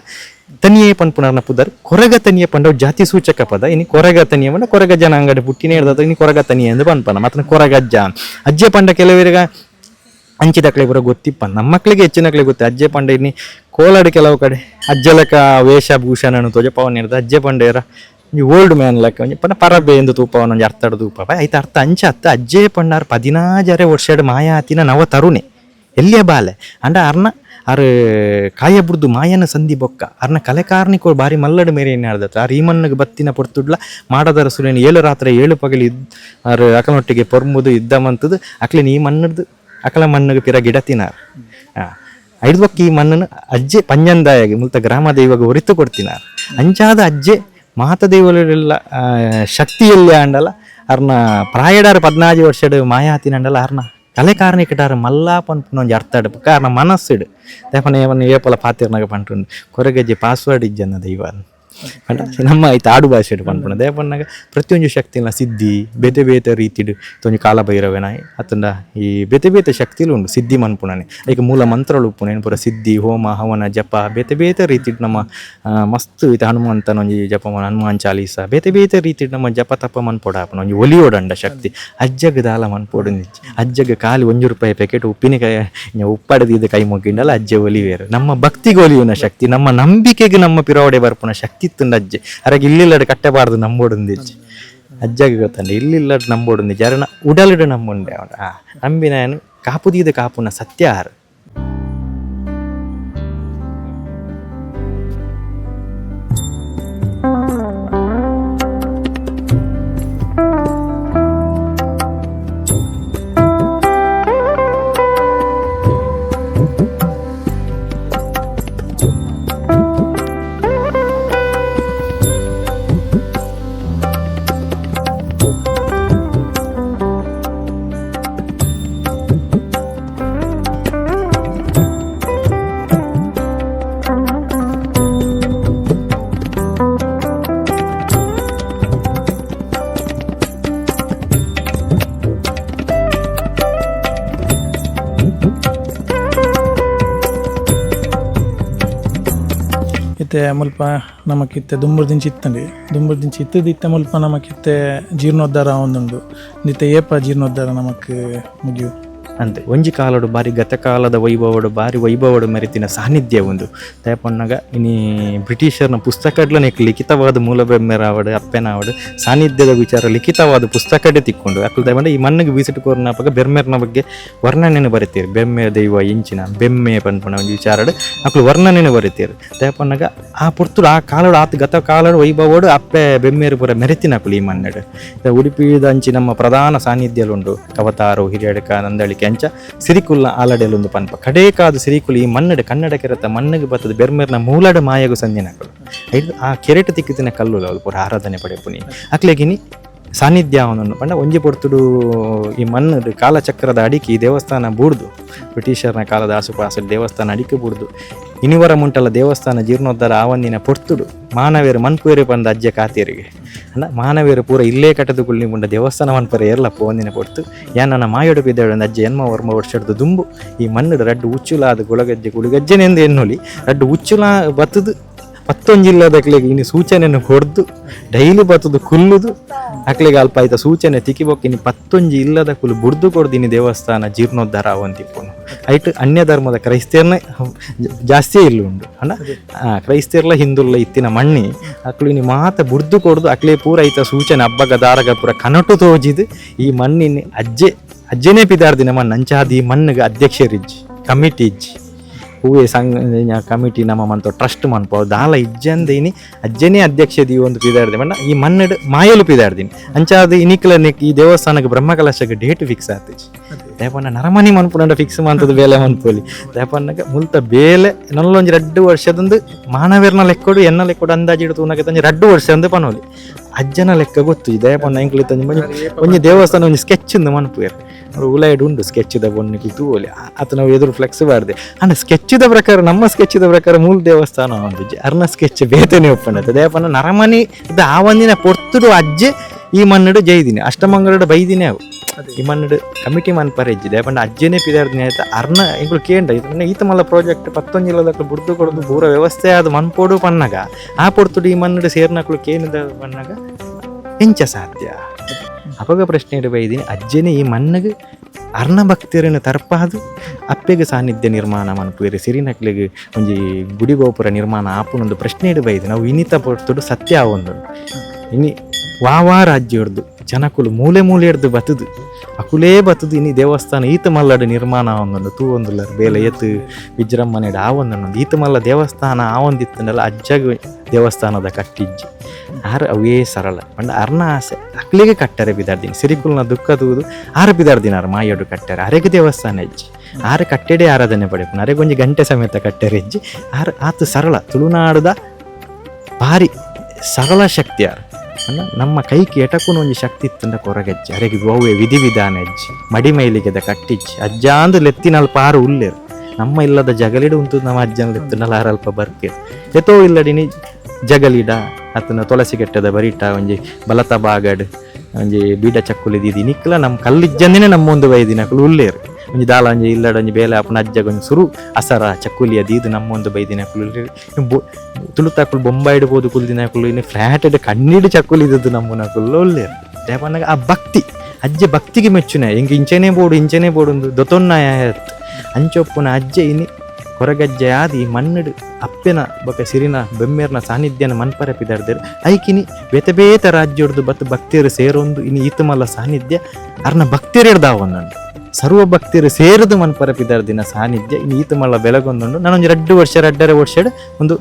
ತನಿಯೇ ಪನ್ಪುನರ್ನ ಪುದರ್ ಕೊರಗ ತನಿಯ ಪಂಡ ಜಾತಿ ಸೂಚಕ ಪದ ಇನಿ ಕೊರಗ ತನಿಯ ಪಂಡ ಕೊರಗ ಜನ ಅಂಗಡಿ ಪುಟ್ಟಿನೇ ಹಿಡ್ದ ಇನಿ ಕೊರಗ ತನಿಯ ಎಂದು ಪನ್ಪನ ಮತ್ತೆ ಕೊರಗ ಅಜ್ಜೆ ಪಂಡ ಕೆಲವರಿಗ ಅಂಚಿದಕ್ಲೆ ಬರೋ ಗೊತ್ತಿಪ್ಪ ನಮ್ಮ ಮಕ್ಳಿಗೆ ಹೆಚ್ಚಿನಕ್ಲೆ ಗೊತ್ತು ಅಜ್ಜೆ ಪಂಡ ಇನಿ ಕೋಲಾಡಿ ಕೆಲವು ಕಡೆ ಅಜ್ಜಲಕ ವೇಷಭೂಷಣ ತೋಜಪವನ್ ಹಿಡ್ದ ಅಜ್ಜೆ ಪಂಡೇರ ಈ ಓಲ್ಡ್ ಮ್ಯಾನ್ ಲೆಕ್ಕ ಒಂಜಿ ಪಂಡ ಪರಬೆ ಎಂದು ತೂಪವನ ಒಂಜಿ ಅರ್ಥಡ್ ತೂಪ ಐತ ಅರ್ಥ ಅಂಚ 16 ವರ್ಷದ ಮಾಯಾತಿನ ನವ ತರುಣೆ ಎಲ್ಲಿಯ ಬಾಲೆ ಅಂಡ ಅರ್ನ ಅರ್ ಕಾಯ ಬುಡ್ದು ಮಾಯನ ಸಂಧಿ ಬೊಕ್ಕ ಅರ್ನ ಕಲೆಕಾರ್ನಿಕೋ ಬಾರಿ ಮಲ್ಲಡು ಮೇರೆ ಏನು ಹೇಳ್ದತ್ರ ಆ ರೀಮನ್ನಿಗೆ ಬತ್ತಿನ ಪೊರ್ತುಡ್ಲ ಮಾಡದರ ಸುರೇನು 7 ರಾತ್ರಿ 7 ಪಗಲಿ ಅರ್ ಅಕಲೊಟ್ಟಿಗೆ ಪೊರ್ಮುದು ಯುದ್ಧ ಮಂತದ್ದು ಅಕ್ಲಿನ ಈ ಮಣ್ಣದ್ದು ಅಕಲ ಮಣ್ಣಿಗೆ ಪಿರ ಗಿಡ ತಿನ್ನಾರ ಐದು ಬೊಕ್ಕ ಈ ಮಣ್ಣನ್ನು ಅಜ್ಜೆ ಪಂಜಂದಾಯಾಗಿ ಮುಲ್ತ ಗ್ರಾಮ ದೈವಾಗ ಹೊರಿತು ಕೊಡ್ತಿನಾರ ಅಂಚಾದ ಅಜ್ಜೆ ಮಾತ ದೈವಲೆಲ್ಲ ಶಕ್ತಿಯಲ್ಲಿ ಅಂಡಲ್ಲ ಅರ್ನ ಪ್ರಾಯಡಾರ 14 ವರ್ಷದ ಮಾಯಾತಿನ ಅಂಡಲ್ಲ ಅರ್ನ ಕಲೆ ಕಿಟಾರ ಮಲ್ಲಾ ಪನ್ಪುನೊಂಜಿ ಅರ್ಥ ಇಡ್ಬೇಕು ಕಾರಣ ಮನಸ್ಸಿಡು ದೇಪನ ಏಪಲ ಪಾತಿರ್ನಾಗ ಪಂಟುಂಡು ಕೊರಗಜ್ಜೆ ಪಾಸ್ವರ್ಡ್ ಇಜ್ಜನ್ನ ದೈವ ನಮ್ಮ ಐತೆ ಆಡು ಭಾಷೆ ಪನ್ಪುಣ ದೇಪನ್ನಾಗ ಪ್ರತಿಯೊಂದು ಶಕ್ತಿನ ಸಿದ್ಧಿ ಬೇತೆ ಬೇತೆ ರೀತಿಡು ತೊಂಜಿ ಕಾಲಭೈರವೇನ ಅತ್ತಂಡ ಈ ಬೇತೆ ಬೇತೆ ಶಕ್ತಿಲು ಉಂಡು ಸಿದ್ಧಿ ಮನ್ಪುಣನೆ ಈಗ ಮೂಲ ಮಂತ್ರಗಳು ಉಪ್ಪುಣ ಪೂರ ಸಿದ್ಧಿ ಹೋಮ ಹವನ ಜಪ ಬೇತೆ ಬೇತೆ ರೀತಿಡು ನಮ್ಮ ಮಸ್ತ್ ಇದು ಹನುಮಂತನೊಂಜಿ ಜಪ ಹನುಮಾನ್ ಚಾಲೀಸ ಬೇತೆ ಬೇತೆ ರೀತಿಡು ನಮ್ಮ ಜಪ ತಪ ಮನ್ಪೊಡಾಪನ ಒಂಜಿ ಒಲಿಯೋಡಂಡ ಶಕ್ತಿ ಅಜ್ಜಗ ದಾಲ ಮನ್ಪೊಡು ಅಜ್ಜಗ ಖಾಲಿ ₹1 ಪ್ಯಾಕೆಟ್ ಉಪ್ಪಿನಕಾಯಿ ಉಪ್ಪಡದಿದ್ದ ಕೈ ಮುಗ್ಗಿಂಡಲ್ಲ ಅಜ್ಜೆ ಒಲಿವೇರು ನಮ್ಮ ಭಕ್ತಿಗೆ ಒಲಿಯುನ ಶಕ್ತಿ ನಮ್ಮ ನಂಬಿಕೆಗೆ ನಮ್ಮ ಪಿರೋಡೆ ಬರ್ಪುನ ಶಕ್ತಿ ಇತ್ತುಂಡ ಅಜ್ಜೆ ಅರಗೆ ಇಲ್ಲಿಲ್ಲಡು ಕಟ್ಟಬಾರ್ದು ನಂಬೋಡುಂದಿಜ್ಜೆ ಅಜ್ಜಗೆ ಗೊತ್ತಂಡ ಇಲ್ಲಿಲ್ಲಡು ನಂಬೋಡುಂದಿ ಜರಣ ಉಡಲಿಡು ನಂಬುಂಡೆ ನಂಬಿನ ಕಾಪುದೀದ ಕಾಪುನ ಸತ್ಯ ಆರು ಮುಲ್ಪ ನಮಕಿತ್ತೆ ದುಂಬುರ್ದಿಂಚಿ ಇತ್ತಂಡಿ ದುಂಬುರ್ದಿಂಚಿ ಇತ್ತದಿತ್ತ ಮುಲ್ಪ ನಮಕಿತ್ತೆ ಜೀರ್ಣೋದ್ಧಾರ ಒಂದುಂಡು ನಿತ್ತೆ ಏಪ ಜೀರ್ಣೋದ್ಧಾರ ನಮಕ್ ಮುಗಿಯು ಅಂತೆ ಒಂಜಿ ಕಾಲಡು ಬಾರಿ ಗತಕಾಲದ ವೈಭವಡು ಬಾರಿ ವೈಭವಡು ಮೆರೆತಿನ ಸಾನ್ನಿಧ್ಯ ಒಂದು ತಯಪಣ್ಣಗ ಇನಿ ಬ್ರಿಟಿಷರ್ನ ಪುಸ್ತಕಡ್ಲ ಲಿಖಿತವಾದ ಮೂಲ ಬೆಮ್ಮೆರಾವಡು ಅಪ್ಪೆನಾವಡು ಸಾನ್ನಿಧ್ಯದ ವಿಚಾರ ಲಿಖಿತವಾದ ಪುಸ್ತಕಡೆ ತಿಕ್ಕೊಂಡು ಅಕ್ಕಲು ತಗೊಂಡು ಈ ಮಣ್ಣಿಗೆ ವಿಸಿಟ್ ಕೋರ್ನಾಪಗ ಬೆರ್ಮೆರ್ನ ಬಗ್ಗೆ ವರ್ಣನೆಯನ್ನು ಬರೀತೀರಿ ಬೆಮ್ಮೆ ದೈವ ಇಂಚಿನ ಬೆಮ್ಮೆ ಪನ್ಪುಣ ಒಂದು ವಿಚಾರಡು ಅಕ್ಕಲು ವರ್ಣನೆಯನ್ನು ಬರೀತೀರಿ ತಯಪಣ್ಣಗ ಆ ಪುರ್ತುಡು ಆ ಕಾಲಡು ಆತ ಗತ ಕಾಲಡು ವೈಭವಡು ಅಪ್ಪೆ ಬೆಮ್ಮೇರು ಪುರ ಮೆರೆತಿನ ಅಕ್ಕಲು ಈ ಮಣ್ಣಡು ಉಡುಪಿದ ಅಂಚಿ ನಮ್ಮ ಪ್ರಧಾನ ಸಾನ್ನಿಧ್ಯಲುಂಡು ಕವತಾರು ಹಿರಿಯಡಕ ನಂದಳಿಕೆ ಅಂಚ ಸಿರಿಕುಲ್ನ ಆಲಡೆಲೊಂದು ಪನ್ಪ ಕಡೇಕಾದ ಸಿರಿಕುಲ್ ಈ ಮಣ್ಣಡೆ ಕನ್ನಡ ಕೆರೆತ ಮಣ್ಣಿಗೆ ಬತ್ತದ ಬೆರ್ಮೆರ್ನ ಮೂಲಡ ಮಾಯಗು ಸಂಜೆನಕಲು ಆ ಕೆರೆಟ ತಿಕ್ಕಿತಿನ ಕಲ್ಲು ಅವಳು ಪೂರ ಆರಾಧನೆ ಪಡೆಪುನಿ ಅಕ್ಲೆಗಿನಿ ಸಾನ್ನಿಧ್ಯ ಅವನನ್ನು ಪಂಡ ಒಂಜಿ ಪೊರ್ತುಡು ಈ ಮಣ್ಣು ಕಾಲಚಕ್ರದ ಅಡಿಕೆ ಈ ದೇವಸ್ಥಾನ ಬೂಡ್ದು ಬ್ರಿಟಿಷರ್ನ ಕಾಲದ ಆಸುಪಾಸಲ್ಲಿ ದೇವಸ್ಥಾನ ಅಡಿಕೆ ಬೂಡ್ದು ಇನಿವರ ಮುಂಟಲ ದೇವಸ್ಥಾನ ಜೀರ್ಣೋದ್ಧಾರ ಆವಂದಿನ ಪೊರ್ತುಡು ಮಾನವೇರು ಮನ್ಪುವೇರು ಬಂದ ಅಜ್ಜೆ ಕಾತೇರಿಗೆ ಅಂಡ ಮಾನವೇರು ಪೂರ ಇಲ್ಲೇ ಕಟ್ಟದುಗುಳ್ಳಿ ಮುಂಡ ದೇವಸ್ಥಾನ ಮನ್ಪರೆ ಎರಲಪ್ಪ ಒಂದಿನ ಪೊರ್ತು ಯಾನ ಮಾಯೋಡು ಬಿದ್ದೇಳು ಅಜ್ಜೆ ಎನ್ಮ ವರ್ಮ ವರ್ಷಡ್ದು ದುಂಬು ಈ ಮಣ್ಣು ರಡ್ಡು ಉಚ್ಚುಲಾದ ಗುಳಗಜ್ಜೆ ಗುಳಿಗಜ್ಜೆನೆಂದು ಎನ್ನೊಲಿ ರಡ್ಡು ಉಚ್ಚುಲ ಬತ್ತದು 11 ಜಿಲ್ಲೆದಕ್ಲಿಗೆ ಇನ್ನು ಸೂಚನೆಯನ್ನು ಹೊಡೆದು ಡೈಲಿ ಬತ್ತದು ಕುಲ್ಲುದು ಅಕ್ಲಿಗೆ ಅಲ್ಪ ಆಯ್ತಾ ಸೂಚನೆ ತಿಕ್ಕಿಬೋಕ್ ಇನ್ನು 11 ಇಲ್ಲದ ಕುಲು ಬುಡ್ದು ಕೊಡ್ದಿನಿ ದೇವಸ್ಥಾನ ಜೀರ್ಣೋದ್ಧಾರ ಅವಂತಿಪ್ಪನು ಐಟ್ ಅನ್ಯ ಧರ್ಮದ ಕ್ರೈಸ್ತರನ್ನೇ ಜಾಸ್ತಿ ಇಲ್ಲಿ ಉಂಡು ಅಣ್ಣ ಕ್ರೈಸ್ತರ್ಲ ಹಿಂದುಲ್ಲ ಇತ್ತಿನ ಮಣ್ಣಿ ಅಕ್ಲು ಇನ್ನು ಮಾತ ಬುಡ್ದು ಕೊಡ್ದು ಅಕ್ಲೇ ಪೂರ ಐತ ಸೂಚನೆ ಹಬ್ಬಗ ದಾರಗ ಪೂರ ಕನಟು ತೋಜಿದು ಈ ಮಣ್ಣಿನ ಅಜ್ಜೆನೇ ಪಿದಾರ್ದಿನ ಮಣ್ಣು ಅಂಚಾದ ಈ ಮಣ್ಣಿಗೆ ಅಧ್ಯಕ್ಷರಿಜ್ಜಿ ಕಮಿಟಿ ಇಜ್ಜಿ ಹೂವೆ ಸಂಘ ಕಮಿಟಿ ನಮ್ಮ ಮಂತ ಟ್ರಸ್ಟ್ ಮನ್ಪೋ ದಾಲ ಇಜ್ಜಂದೇನಿ ಅಜ್ಜನೇ ಅಧ್ಯಕ್ಷ ದಿ ಒಂದು ಪಿದಾರ್ದೆ ಬಣ್ಣ ಈ ಮನ್ನಡು ಮಾಯಲು ಪಿದಾರ್ದಿನಿ ಅಂಚಾದ ಇನಿಕ್ಲ ಈ ದೇವಸ್ಥಾನಕ್ಕೆ ಬ್ರಹ್ಮಕಲಶಕ್ಕೆ ಡೇಟ್ ಫಿಕ್ಸ್ ಆಗ್ತೈತಿ ದೇಪಣ್ಣ ನರಮನಿ ಮನ್ಪುಂಡ ಫಿಕ್ಸ್ ಮಂತದ ಬೇಲೆ ಮನ್ಪೋಲಿ ದೇಪಣ್ಣಗೆ ಮುಲ್ತ ಬೇಲೆ ನಲ್ಲೊಂಜಿ 2 ವರ್ಷದಂದು ಮಾನವೇರ್ನ ಲೆಕ್ಕೊಡು ಎನ್ನ ಲೆಕ್ಕೊಡು ಅಂದಾಜಿಡು ತೂನಕ್ಕೆ ತಂಜಿ 2 ವರ್ಷ ಅಂದು ಪನೋಲಿ ಅಜ್ಜನ ಲೆಕ್ಕ ಗೊತ್ತು ಈ ದೇಪಣ್ಣ ಎಂಕ್ಲಿ ತಂಜಿ ಒಂಜಿ ದೇವಸ್ಥಾನ ಒಂಜಿ ಸ್ಕೆಚ್ ಇಂದು ಮನ್ಪುವೇರು ಅವ್ರು ಉಲಾಯ್ಡು ಉಂಡು ಸ್ಕೆಚ್ದ ಬೊನ್ನಿಗೆ ತೂವಲಿ ಆತ ನಾವು ಎದುರು ಫ್ಲೆಕ್ಸ್ ಬಾರ್ದೆ ಅಣ್ಣ ಸ್ಕೆಚ್ದ ಪ್ರಕಾರ ನಮ್ಮ ಸ್ಕೆಚ್ದ ಪ್ರಕಾರ ಮೂಲ ದೇವಸ್ಥಾನ ಒಂದು ಅರ್ನ ಸ್ಕೆಚ್ ಬೇತನೆ ಒಪ್ಪಂಡತ್ತೆ ದೇಪಣ್ಣ ನರಮನಿ ಇದು ಆವಂದಿನ ಪೊರ್ತುಡು ಅಜ್ಜೆ ಈ ಮನ್ನಡು ಜೈದಿನಿ ಅಷ್ಟಮಂಗಳದ ಬೈದಿನಿ ಅವು ಈ ಮನ್ನಡು ಕಮಿಟಿ ಮನ್ಪರ ಇಜ್ಜಿ ದೇಪಣ್ಣ ಅಜ್ಜೆನೇ ಪಿದಾರ್ದಿನಿ ಆಯ್ತಾ ಅರ್ನ ಎಂಗಳು ಕೇಂಡ ಇದನ್ನ ಈತ ಮಲ್ಲ ಪ್ರಾಜೆಕ್ಟ್ 11 ಜಿಲ್ಲದಕ್ಕೆ ಬುಡ್ದು ಕೊಡೋದು ಪೂರ ವ್ಯವಸ್ಥೆ ಆದ ಮನ್ಪೋಡು ಪನ್ನಗ ಆ ಪೊರ್ತುಡು ಈ ಮನ್ನಡು ಸೇರ್ನಕ್ಳು ಕೇನಿದ ಪನ್ನಗ ಎಂಚ ಸಾಧ್ಯ ಅಪಗ ಪ್ರಶ್ನೆ ಬೈದಿನಿ ಅಜ್ಜನೇ ಈ ಮಣ್ಣಿಗೆ ಅರ್ಣ ಭಕ್ತಿಯರನ್ನು ತರ್ಪಾದು ಅಪ್ಪೆಗೆ ಸಾನ್ನಿಧ್ಯ ನಿರ್ಮಾಣ ಮನ್ಪುವೇರಿ ಸಿರಿನಕ್ಲಿಗೆ ಒಂಜಿ ಗುಡಿ ಗೋಪುರ ನಿರ್ಮಾಣ ಆಪುನೊಂದು ಪ್ರಶ್ನೆ ಬೈದಿ ನಾವು ಇನಿತ ಪೊರ್ತುಡು ಸತ್ಯ ಆವೊಂದು ಇನಿ ವಾವಾ ರಾಜ್ಯ ಹಿಡ್ದು ಜನಕುಲು ಮೂಲೆ ಮೂಲೆ ಹಿಡ್ದು ಬತ್ತದು ಅಕುಲೇ ಬತ್ತದು ಇನಿ ದೇವಸ್ಥಾನ ಈತ ಮಲ್ಲಡ ನಿರ್ಮಾಣ ಆವೊಂದು ತೂ ಒಂದುಲ್ಲ ಬೇಲೆ ಎತ್ತು ವಿಜೃಂಭಣೆಡ್ ಆವೊಂದೊಂದು ಈತ ಮಲ್ಲ ದೇವಸ್ಥಾನ ಆವೊಂದಿತ್ತಂಡಲ್ಲ ಅಜ್ಜಗ ದೇವಸ್ಥಾನದ ಕಟ್ಟಿಜ್ಜಿ ಆರು ಅವೇ ಸರಳ ಪಂಡ ಅರ್ನ ಆಸೆ ಅಕ್ಲಿಗೆ ಕಟ್ಟರೆ ಬಿದಾರ್ದಿನಿ ಸಿರಿಕುಲ್ನ ದುಃಖ ತೂದು ಆರು ಬಿದಾರ್ದಿನಾರು ಮಾಯೋಡು ಕಟ್ಟರೆ ಅರೆಗೆ ದೇವಸ್ಥಾನ ಹೆಜ್ಜಿ ಆರು ಕಟ್ಟೆಡೆ ಆರಾಧನೆ ಪಡೆಪುನ ಅರೆಗೊಂಜಿ ಗಂಟೆ ಸಮೇತ ಕಟ್ಟರೆ ಹೆಜ್ಜಿ ಆರು ಆತು ಸರಳ ತುಳುನಾಡುದ ಭಾರಿ ಸರಳ ಶಕ್ತಿ ಆರು ನಮ್ಮ ಕೈಗೆ ಎಟಕ್ಕೂ ಒಂಜಿ ಶಕ್ತಿ ಇತ್ತಂದ ಕೊರಗೆಜ್ಜಿ ಅರೆಗೆ ಗೋವೆ ವಿಧಿವಿಧಾನ ಹೆಜ್ಜಿ ಮಡಿ ಮೈಲಿಗೆದ ಕಟ್ಟಿಜ್ಜಿ ಅಜ್ಜ ಅಂದು ಲೆತ್ತಿನಲ್ಪ ಆರು ಉಲ್ಲೇರು ನಮ್ಮ ಇಲ್ಲದ ಜಗಲಿಡು ಉಂಟು ನಮ್ಮ ಅಜ್ಜನ ಲೆತ್ತಿನಲ್ಲಿ ಆರಲ್ಪ ಬರ್ತೀರು ಎತ್ತೋ ಇಲ್ಲಡಿನಿ ಜಗಲಿಡ ಅತನ ತುಳಸಿ ಕೆಟ್ಟದ ಬರಿಟ ಒಂಜಿ ಬಲತ ಬಾಗಡ್ ಒಂಜಿ ಬೀಡ ಚಕ್ಕುಲಿದಿ ನಿಕ್ಲ ನಮ್ಮ ಕಲ್ಲಿಜ್ಜಂದಿನೇ ನಮ್ಮೊಂದು ಬೈದಿನಕಲು ಉಲ್ಲೇರು ಒಂಜಿ ದಾಲ ಒಂಜಿ ಇಲ್ಲಡ ಒಂಜಿ ಬೇಲೆ ಅಪ್ಪನ ಅಜ್ಜಗ ಒಂಜಿ ಸುರು ಅಸರ ಚಕ್ಕುಲಿಯ ದೀದು ನಮ್ಮೊಂದು ಬೈದಿನಕಲು ಉಲ್ಲೇರು ತುಳುತಾಕುಲು ಬೊಂಬ ಇಡ್ಬೋದು ಕುಲ್ದಿನಕಲು ಇನ್ನು ಫ್ಲಾಟ್ ಇಡ್ ಕಣ್ಣಿಡು ಚಕ್ಕುಲಿದ್ದು ನಮ್ಮನಕುಲು ಉಲ್ಲೇರು ದೇವನಾಗ ಆ ಭಕ್ತಿ ಅಜ್ಜೆ ಭಕ್ತಿಗೆ ಮೆಚ್ಚುನೆ ಹೆಂಗೆ ಇಂಚೆನೇ ಬೋಡು ಒಂದು ದೊತೊನ್ನಾಯ ಅಂಚೊಪ್ಪುನ ಅಜ್ಜೆ ಇನಿ ಹೊರಗಜ್ಜೆ ಆದಿ ಮಣ್ಣಡು ಅಪ್ಪೆನ ಬೊಕ ಸಿರಿನ ಬೆಮ್ಮೇರ್ನ ಸಾನ್ನಿಧ್ಯನ ಮನ್ಪರ ಪಿದಾರ್ದರು ಐಕಿನಿ ಬೇತೆ ರಾಜ್ಯಡ್ದು ಬತ್ತು ಭಕ್ತಿಯರು ಸೇರೊಂದು ಇನ್ನು ಈತಮಲ್ಲ ಸಾನ್ನಿಧ್ಯ ಅರ್ನ ಭಕ್ತಿಯರು ಹಿಡ್ದಾವೊಂದುಂಡು ಸರ್ವ ಭಕ್ತಿಯರು ಸೇರದು ಮನ್ಪರ ಪಿದಾರ್ದಿನ ಸಾನ್ನಿಧ್ಯ ಇನ್ನು ಈತಮಲ್ಲ ಬೆಳಗೊಂದುಂಡು ನಾನೊಂದು 2 ವರ್ಷ 2.5 ವರ್ಷ ಒಂದು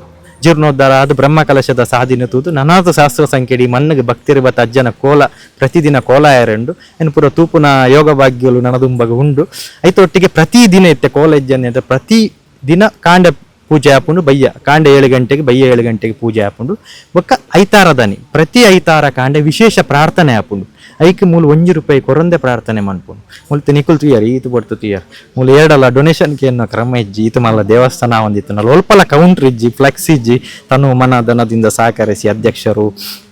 ಜೀರ್ಣೋದ್ಧಾರ ಅದು ಬ್ರಹ್ಮಕಲಶದ ಸಾಧಿನ ತೂದು ನನಾತ ಶಾಸ್ತ್ರ ಸಂಖ್ಯೆಡಿ ಮಣ್ಣಿಗೆ ಭಕ್ತಿಯರು ಬತ್ತ ಅಜ್ಜನ ಕೋಲ ಪ್ರತಿದಿನ ಕೋಲ ಎರಂಡು ಏನು ಪೂರ ತೂಪುನ ಯೋಗ ಭಾಗ್ಯಗಳು ನನದುಂಬಗ ಉಂಡು ಐತೊಟ್ಟಿಗೆ ಪ್ರತಿದಿನ ಇತ್ತೆ ಕೋಲ ಅಜ್ಜನೆ ಅಂತ ಪ್ರತಿ ದಿನ ಕಾಂಡ ಪೂಜೆ ಹಾಪುಂಡು ಬಯ್ಯ ಕಾಂಡ 7 ಗಂಟೆಗೆ ಬಯ್ಯ 7 ಗಂಟೆಗೆ ಪೂಜೆ ಹಾಪುಂಡು ಬೊಕ್ಕ ಐತಾರದನಿ ಪ್ರತಿ ಐತಾರ ಕಾಂಡ ವಿಶೇಷ ಪ್ರಾರ್ಥನೆ ಹಾಪುಂಡು ಐಕ್ ಮೂಲ ₹1 ಕೊರಂದೆ ಪ್ರಾರ್ಥನೆ ಮನ್ಪುಂಡು ಮುಲ್ತು ನಿಕುಲ್ ತುಯ್ಯಾರ ಈತು ಬಡ್ತು ತುಯ್ಯಾರ ಮೂಲ ಎರಡಲ್ಲ ಡೊನೇಷನ್ಗೆ ಎನ್ನೋ ಕ್ರಮ ಇಜ್ಜಿ ಈತ ಮಲ್ಲ ದೇವಸ್ಥಾನ ಒಂದಿತ್ತು ನಲ್ಲ ಒಲ್ಪಲ ಕೌಂಟ್ರ್ ಇಜ್ಜಿ ಫ್ಲೆಕ್ಸ್ ಇಜ್ಜಿ ತನು ಮನಧನದಿಂದ ಸಹಕರಿಸಿ ಅಧ್ಯಕ್ಷರು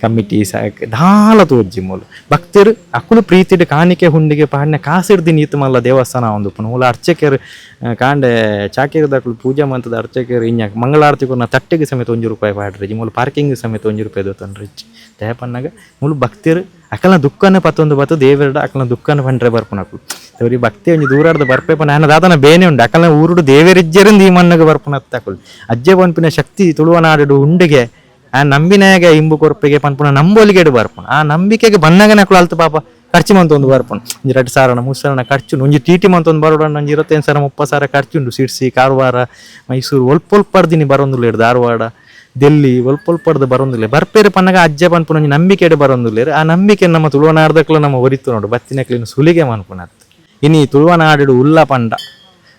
ಕಮಿಟಿ ದಾಲ ತೋಜ್ಜಿ ಮೂಲ ಭಕ್ತರು ಅಕುಲು ಪ್ರೀತಿಡ್ ಕಾಣಿಕೆ ಹುಂಡಿಗೆ ಪಾಡ್ನೆ ಕಾಸಿಡ್ದಿನ ಈತ ಮಲ್ಲ ದೇವಸ್ಥಾನ ಒಂದು ಮೂಲ ಅರ್ಚಕರು ಕಾಂಡೆ ಚಾಕಿರದಕ್ಕಳು ಪೂಜೆ ಮಂತದ ಅರ್ಚಕರು ಇನ್ಯಾಕ ಮಂಗಳಾರತಿ ಕೊನ ತಟ್ಟೆಗೆ ಸಮೇತ ₹1 ಪಾಡ್ರಿ ಮೂಲ ಪಾರ್ಕಿಂಗ್ ಸಮೇತ ₹1 ದೊತ್ತನ್ರಿ ದೇಪನ್ನಾಗ ಮೂಲ ಭಕ್ತರು ಅಕಲ್ನ ದುಃಖನ ಪತ್ತೊಂದು ಬತ್ತು ದೇವರಡ ಅಕಲ್ನ ದುಃಖನ ಪಂಡ್ರೆ ಬರ್ಪುನಕ್ಲು ಅವ್ರಿ ಭಕ್ತಿ ಒಂಜಿ ದೂರಾರ್ದ ಬರ್ಪೇಪ ನಾನು ದಾದನ ಬೇನೆ ಉಂಡು ಅಕಲ್ನ ಊರುಡು ದೇವರಿಜ್ಜರಿಂದ ಈ ಮಣ್ಣಗೆ ಬರ್ಪುನ ತಕೊಳು ಅಜ್ಜೆ ಪನ್ಪಿನ ಶಕ್ತಿ ತುಳುವನಾಡು ಉಂಡಿಗೆ ಆ ನಂಬಿನಾಗ ಇಂಬು ಕೊರಪಿಗೆ ಪನ್ಪುನ ನಂಬೋಲಿಗೆಡು ಬರ್ಪುನ ಆ ನಂಬಿಕೆಗೆ ಬಂದಾಗ ನಕಲು ಅಲ್ತು ಪಾಪ ಖರ್ಚು ಮಂತೊಂದು ಬರ್ಪುನು ಒಂಜಿ 2 ಸಾವಿರ 3 ಸಾವಿರ ಖರ್ಚು ಒಂಜಿ ಟಿ ಮಂತೊಂದು ಬರೋಡ ಒಂಜಿ 25 ಸಾವಿರ 30 ಸಾವಿರ ಖರ್ಚುಂಡು ಸಿಡ್ಸಿ ಕಾರವಾರ ಮೈಸೂರು ಒಲ್ಪೊಲ್ಪರ್ದಿನಿ ಬರೊಂದುಲ್ಲೇರು ಧಾರವಾಡ ಡೆಲ್ಲಿ ಒಲ್ಪೊಲ್ಪಡ್ದು ಬರೊಂದಿಲ್ಲ ಬರ್ಪೇರು ಪನ್ನಗ ಅಜ್ಜೆ ಪನ್ಪುನ ಒಂಜಿ ನಂಬಿಕೆಡು ಬರೊಂದುಲ್ಲೇರು ಆ ನಂಬಿಕೆ ನಮ್ಮ ತುಳುವನಾಡ್ದಕ್ಲು ನಮ್ಮ ಒರಿತು ನೋಡು ಬತ್ತಿನಕ್ಲಿನ ಸುಲಿಗೆ ಮನ್ಪುನತ್ತು ಇನ್ನು ತುಳುವನಾಡು ಉಲ್ಲ ಪಂಡ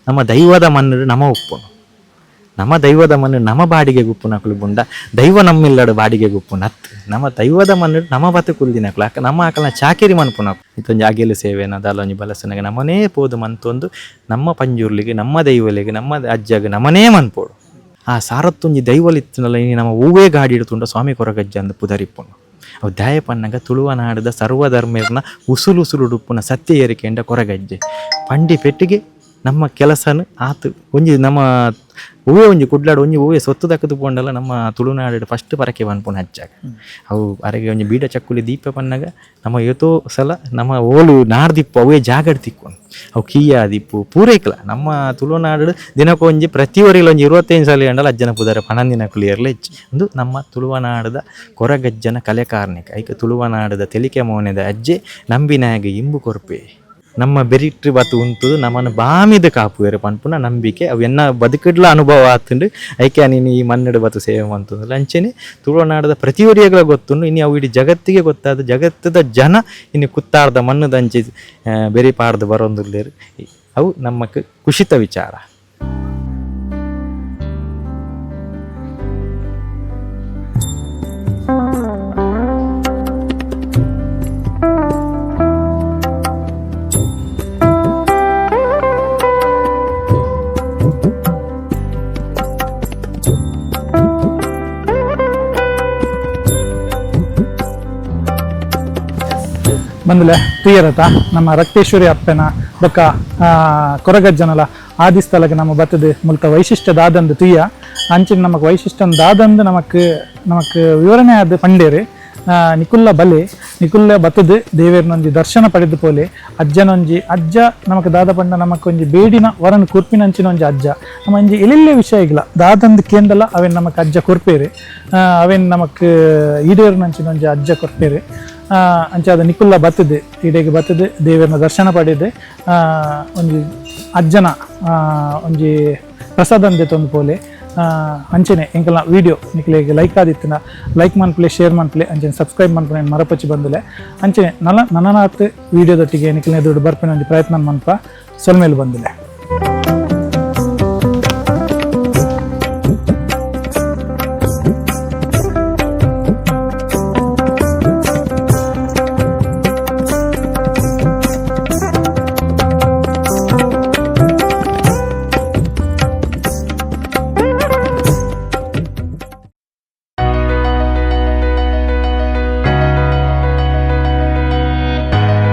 ನಮ್ಮ ದೈವದ ಮಣ್ಣು ನಮ ಉಪ್ಪುನು ನಮ್ಮ ದೈವದ ಮಣ್ಣು ನಮ್ಮ ಬಾಡಿಗೆ ಗುಪ್ಪು ನಕಲು ಬುಂಡ ದೈವ ನಮ್ಮಿಲ್ಲಡು ಬಾಡಿಗೆ ಗುಪ್ಪು ನತ್ ನಮ್ಮ ದೈವದ ಮಣ್ಣು ನಮ್ಮ ಬದುಕುಲ್ದಿನಕಲು ಅಕ್ಕ ನಮ್ಮ ಆಕಲ್ನ ಚಾಕಿರಿ ಮನ್ಪುನಕು ಇತ್ತೊಂದು ಅಗೆಲು ಸೇವೆನ ದಾಲೊಂಜಿ ಬಲಸನಾಗ ನಮ್ಮನೇ ಪೋದು ಮನ್ತೊಂದು ನಮ್ಮ ಪಂಜೂರ್ಲಿಗೆ ನಮ್ಮ ದೈವಲಿಗೆ ನಮ್ಮ ಅಜ್ಜಗೆ ನಮ್ಮನೇ ಮನ್ಪೋಡು ಆ ಸಾರತ್ತೊಂಜಿ ದೈವಲಿತ್ತಿನಲ್ಲ ಇನ್ನು ನಮ್ಮ ಹೂವೇ ಗಾಡಿ ಇಡ್ತುಂಡ ಸ್ವಾಮಿ ಕೊರಗಜ್ಜ ಅಂದು ಪುದರಿಪ್ಪುನು ಅವು ದಾಯಪನ್ನಗ ತುಳುವನಾಡದ ಸರ್ವಧರ್ಮೇರ್ನ ಉಸುಲು ಉಡುಪುನ ಸತ್ಯ ಏರಿಕೆಂಡ ಕೊರಗಜ್ಜೆ ಪಂಡಿ ಪೆಟ್ಟಿಗೆ ನಮ್ಮ ಕೆಲಸನ ಆತು ಒಂಜಿ ನಮ್ಮ ಹೂವೇ ಒಂಜಿ ಕುಡ್ಲಾಡು ಒಂಜಿ ಹೂವೇ ಸೊತ್ತು ದಕ್ಕದು ಪೋಂಡಲ್ಲ ನಮ್ಮ ತುಳುನಾಡು ಫಸ್ಟ್ ಪರಕೆ ಬನ್ಪುನ ಹಚ್ಚಾಗ ಅವು ಅರೆಗೆ ಒಂಜಿ ಬೀಡ ಚಕ್ಕುಲಿ ದೀಪ ಪನ್ನಗ ನಮ್ಮ ಏತೋ ಸಲ ನಮ್ಮ ಓಲು ನಾಡ್ದಿಪ್ಪು ಅವೇ ಜಾಗಡ್ ತಿಕ್ಕೊಂಡು ಅವು ಕೀಯ ದಿಪ್ಪು ಪೂರೈಕಲ ನಮ್ಮ ತುಳುನಾಡು ದಿನಕ್ಕೆ ಒಂಜಿ ಪ್ರತಿ ವರಿಲ ಒಂಜಿ 25 ಸಲ ಅಂಡಲ್ಲ ಅಜ್ಜನ ಪುದಾರ ಪನಂದಿನ ಕುಲಿಯರ್ಲ ಹೆಚ್ಚು ಒಂದು ನಮ್ಮ ತುಳುವನಾಡದ ಕೊರಗಜ್ಜನ ಕಲೆಕಾರ್ಣಿಕ ಐಕ ತುಳುವನಾಡದ ತೆಲಿಕೆ ಮೌನೆದ ಅಜ್ಜೆ ನಂಬಿನಾಗ ಇಂಬು ಕೊರ್ಪೆ ನಮ್ಮ ಬೆರಿಟ್ರಿ ಬತ್ತು ಉಂಟುದು ನಮ್ಮನ್ನು ಬಾಮಿದ ಕಾಪುವೆರು ಪನ್ಪುನ ನಂಬಿಕೆ ಅವು ಎನ್ನ ಬದುಕಿಡ್ಲ ಅನುಭವ ಆತುಂಡು ಐಕೆ ನೀನು ಈ ಮನ್ನಡು ಬತ್ತು ಸೇವೆ ಅಂತಂದ್ರೆ ಅಂಚೆನೆ ತುಳುನಾಡದ ಪ್ರತಿಯೊರಿಯಗಳ ಗೊತ್ತುಂಡು ಇನ್ನು ಅವು ಇಡೀ ಜಗತ್ತಿಗೆ ಗೊತ್ತಾದ ಜಗತ್ತದ ಜನ ಇನ್ನು ಕುತ್ತಾರ್ದ ಮಣ್ಣದ ಅಂಚೆ ಬೆರಿ ಪಾಡ್ದು ಬರೋಂದುಲ್ಲೇರು ಅವು ನಮ್ಮಕ್ಕೆ ಖುಷಿತ ವಿಚಾರ. ಬಂದಲೆ ತುಯ್ಯರತ ನಮ್ಮ ರಕ್ತೇಶ್ವರಿ ಅಪ್ಪನ ಬೊಕ್ಕ ಕೊರಗಜ್ಜನಲ ಆದಿ ಸ್ಥಳಕ್ಕೆ ನಮ್ಮ ಬತ್ತದು ಮುಲ್ತ ವೈಶಿಷ್ಟ್ಯ ದಾದಂದು ತುಯ್ಯ ಅಂಚಿನ ನಮಕ್ ವೈಶಿಷ್ಟ್ಯನ ದಾದಂದು ನಮಕ್ ವಿವರಣೆ ಆದ ಪಂಡೇರು ನಿಕುಲ್ಲ ಬಲೆ ನಿಕುಲ್ಲ ಬತ್ತದು ದೇವೇರ್ನೊಂಜಿ ದರ್ಶನ ಪಡೆದು ಪೋಲೆ ಅಜ್ಜನೊಂಜಿ ಅಜ್ಜ ನಮಕ್ ದಾದ ಪಂಡ ನಮಕೊಂಜಿ ಬೇಡಿನ ವರನ್ ಕುರ್ಪಿನಂಚಿನೊಂಜಿ ಅಜ್ಜ ನಮ್ಮ ಒಂಜಿ ಎಲೆಲ್ಲೆ ವಿಷಯಗಳ ದಾದಂದು ಕೇಂದಲ ಅವೇನು ನಮಕ್ ಅಜ್ಜ ಕೊರ್ಪೇರು ಅವೇನು ನಮಕ್ ಈಡೇರ್ನಂಚಿನೊಂಜಿ ಅಜ್ಜ ಕೊರ್ಪೇರು ಅಂಚೆ ಅದು ನಿಕುಲ್ಲ ಬತ್ತದೆ ಈಡೆಗೆ ಬತ್ತದೆ ದೇವರನ್ನ ದರ್ಶನ ಪಡೆದೆ ಒಂಜಿ ಅಜ್ಜನ ಒಂಜಿ ಪ್ರಸಾದ ಅಂದೆತೊಂದು ಪೋಲೆ ಅಂಚೆನೆ ಎಂಕಲ್ನ ವಿಡಿಯೋ ನಿಕ್ಲೆಗೆ ಲೈಕ್ ಆದಿತ್ತಿನ ಲೈಕ್ ಮನ್ಪ್ಲೆ ಶೇರ್ ಮನ್ಪ್ಲೆ ಅಂಚೆನೆ ಸಬ್ಸ್ಕ್ರೈಬ್ ಮನ್ಪುನ ಮರಪಚ್ಚಿ ಬಂದುಲೆ ಅಂಚೆನೆ ನನ್ನನಾತ್ ವಿಡಿಯೋದೊಟ್ಟಿಗೆ ನಿಕ್ಲಿನ ದುಡ್ಡು ಬರ್ಪೇನೆ ಒಂದು ಪ್ರಯತ್ನ ಮನ್ಪ ಸೊಲ್ಮೇಲೆ ಬಂದಿಲ್ಲ.